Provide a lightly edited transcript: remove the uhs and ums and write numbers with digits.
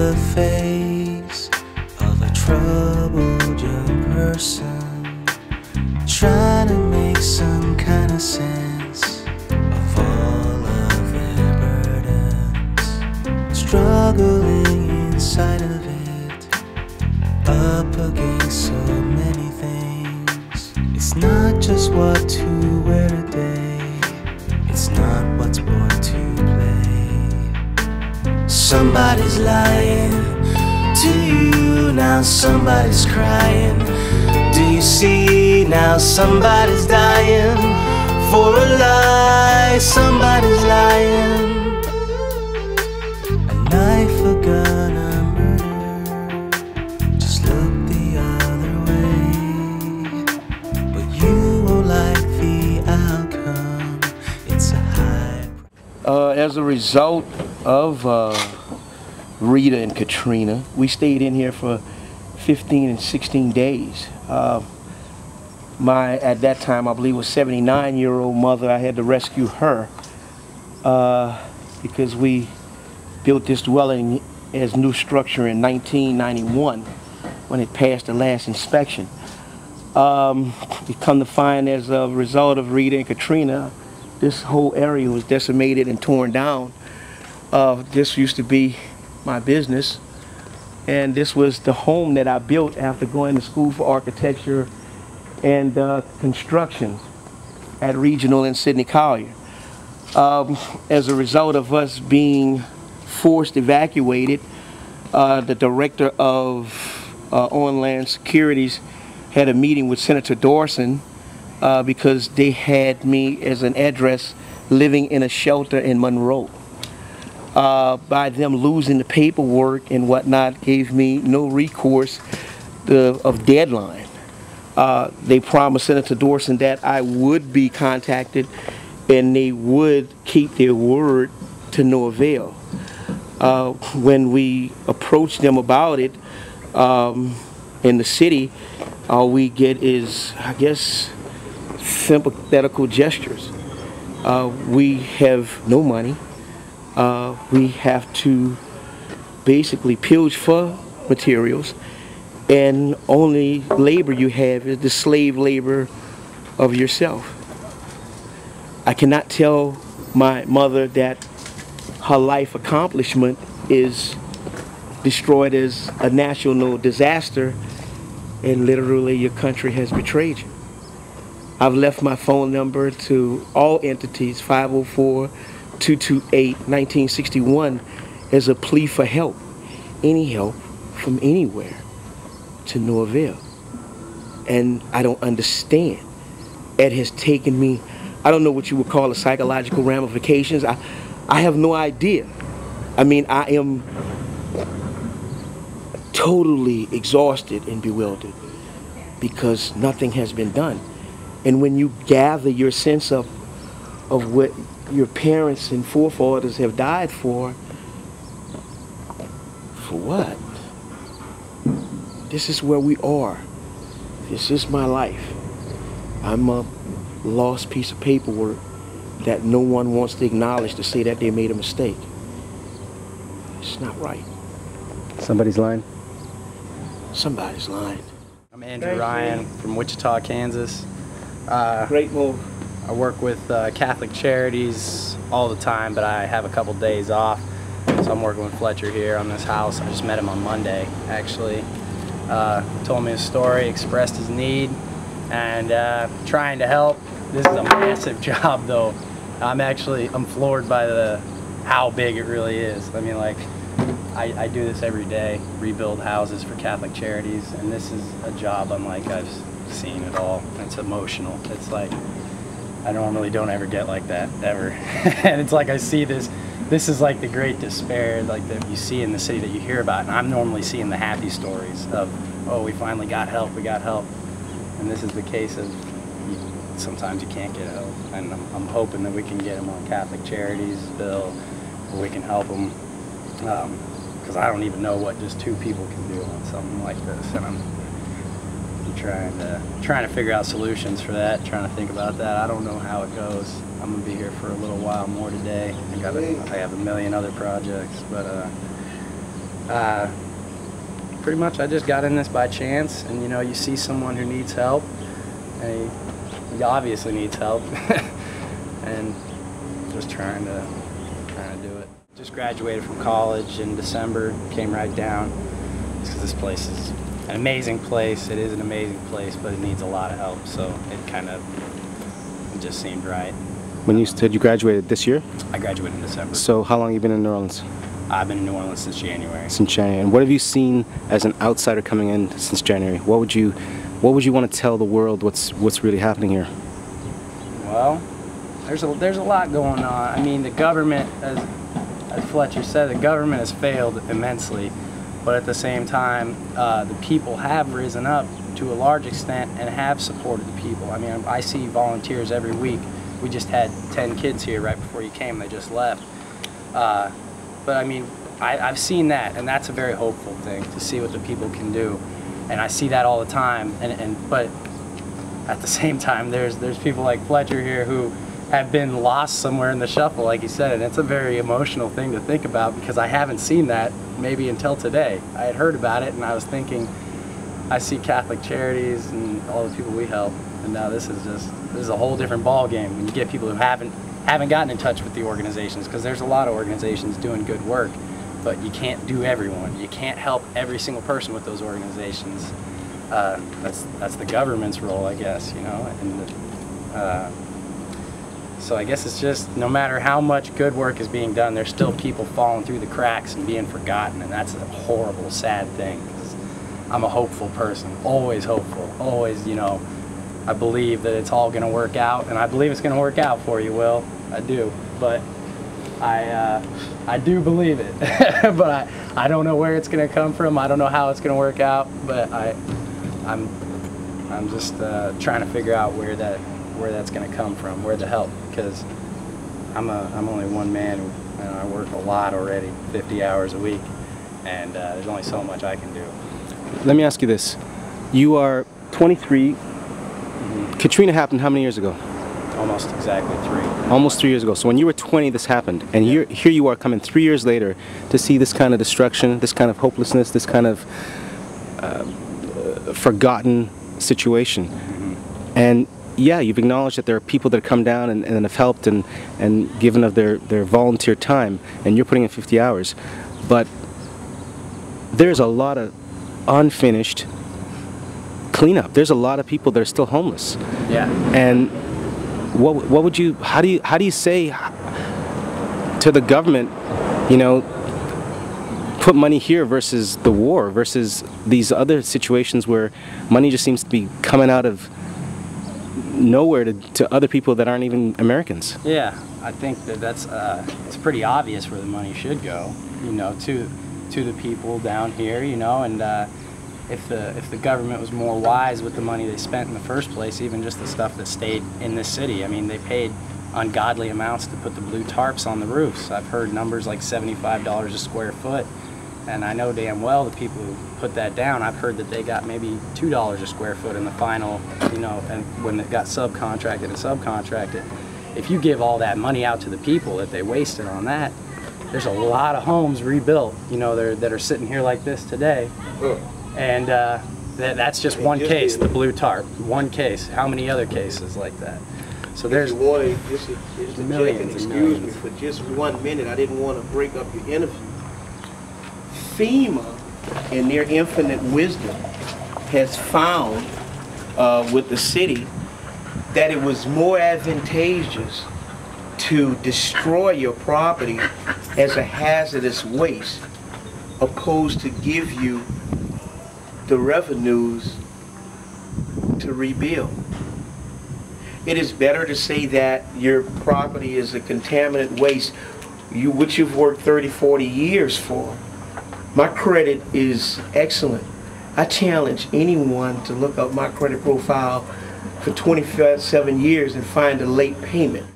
the face of a troubled young person, trying to make some kind of sense of all of their burdens, struggling inside of it, up against so many things. It's not just what to wear today, it's not what's brought to play. Somebody's lying to you, now somebody's crying. Do you see, now somebody's dying for a lie, somebody's lying. A knife, a gun, a murder, just look the other way. But you won't like the outcome, it's a high. As a result of Rita and Katrina, we stayed in here for 15 and 16 days. At that time, I believe, was 79-year-old mother, I had to rescue her because we built this dwelling as new structure in 1991 when it passed the last inspection. We come to find, as a result of Rita and Katrina, this whole area was decimated and torn down. This used to be my business, and this was the home that I built after going to school for architecture and construction at Regional in Sidney Collier. As a result of us being forced evacuated, the director of Homeland Securities had a meeting with Senator Dorson because they had me as an address living in a shelter in Monroe. By them losing the paperwork and whatnot, gave me no recourse of deadline. They promised Senator Dorson that I would be contacted and they would keep their word to no avail. When we approached them about it in the city, all we get is, I guess, sympathetical gestures. We have no money. We have to basically pillage for materials, and only labor you have is the slave labor of yourself. I cannot tell my mother that her life accomplishment is destroyed as a national disaster and literally your country has betrayed you. I've left my phone number to all entities, 504-228-1961, as a plea for help. Any help from anywhere, to no avail. And I don't understand. It has taken me, I don't know what you would call the psychological ramifications. I have no idea. I mean, I am totally exhausted and bewildered because nothing has been done. And when you gather your sense of what your parents and forefathers have died for what? This is where we are. This is my life. I'm a lost piece of paperwork that no one wants to acknowledge to say that they made a mistake. It's not right. Somebody's lying? Somebody's lying. I'm Andrew Ryan from Wichita, Kansas. Great move. I work with Catholic Charities all the time, but I have a couple days off. So I'm working with Fletcher here on this house. I just met him on Monday, actually. Told me his story, expressed his need, and trying to help. This is a massive job, though. I'm floored by how big it really is. I mean, like, I do this every day, rebuild houses for Catholic Charities, and this is a job unlike I've seen at all. It's emotional. It's like, I normally don't ever get like that, ever. And it's like I see this is like the great despair, like that you see in the city that you hear about, and I'm normally seeing the happy stories of, oh, we finally got help, we got help. And this is the case of, sometimes you can't get help, and I'm hoping that we can get them on Catholic Charities bill, where we can help them, because I don't even know what just two people can do on something like this, and I'm trying to figure out solutions for that, trying to think about that. I don't know how it goes. I'm gonna be here for a little while more today. I have a million other projects, but Pretty much I just got in this by chance, and you know, you see someone who needs help, and he obviously needs help, and just trying to do it. Just graduated from college in December, came right down, because this place is an amazing place. It is an amazing place, but it needs a lot of help, so it just seemed right. When you said you graduated this year? I graduated in December. So how long have you been in New Orleans? I've been in New Orleans since January. Since January. And what have you seen as an outsider coming in since January? What would you want to tell the world what's really happening here? Well, there's a lot going on. I mean, the government, as Fletcher said, the government has failed immensely, but at the same time, the people have risen up to a large extent and have supported the people. I mean, I see volunteers every week. We just had 10 kids here right before you came. They just left. But I mean, I've seen that, and that's a very hopeful thing, to see what the people can do. And I see that all the time. But at the same time, there's people like Fletcher here who have been lost somewhere in the shuffle, like you said, and it's a very emotional thing to think about, because I haven't seen that maybe until today. I had heard about it, and I was thinking, I see Catholic Charities and all the people we help, and now this is a whole different ball game when you get people who haven't gotten in touch with the organizations, because there's a lot of organizations doing good work, but you can't do everyone. You can't help every single person with those organizations. That's the government's role, I guess, you know. And so I guess it's just, no matter how much good work is being done, there's still people falling through the cracks and being forgotten, and that's a horrible, sad thing. 'Cause I'm a hopeful person, always hopeful, always, you know. I believe that it's all going to work out, and I believe it's going to work out for you, Will. I do, but I do believe it. But I don't know where it's going to come from. I don't know how it's going to work out, but I'm just trying to figure out where that's going to come from, where the help, because I'm only one man, and I work a lot already, 50 hours a week, and there's only so much I can do. Let me ask you this. You are 23. Katrina happened how many years ago? Almost exactly 3. Almost 3 years ago. So when you were 20, this happened, and here you are coming 3 years later to see this kind of destruction, this kind of hopelessness, this kind of forgotten situation. And yeah, you've acknowledged that there are people that have come down and have helped and given of their volunteer time, and you're putting in 50 hours. But there's a lot of unfinished cleanup. There's a lot of people that are still homeless. Yeah. And what would you, how do you say to the government, you know, put money here versus the war, versus these other situations where money just seems to be coming out of nowhere to other people that aren't even Americans? Yeah, I think that's it's pretty obvious where the money should go, you know, to the people down here, you know, and if the government was more wise with the money they spent in the first place, even just the stuff that stayed in this city. I mean, they paid ungodly amounts to put the blue tarps on the roofs. I've heard numbers like $75 a square foot, and I know damn well the people who put that down, I've heard that they got maybe $2 a square foot in the final, you know, and when it got subcontracted. If you give all that money out to the people that they wasted on that, there's a lot of homes rebuilt, you know, that are sitting here like this today. And that's just one case, the blue tarp, one case. How many other cases like that? So there's millions. Excuse me for just 1 minute. I didn't want to break up your interview. FEMA, in their infinite wisdom, has found with the city that it was more advantageous to destroy your property as a hazardous waste opposed to give you the revenues to rebuild. It is better to say that your property is a contaminant waste, which you've worked 30, 40 years for. My credit is excellent. I challenge anyone to look up my credit profile for 27 years and find a late payment.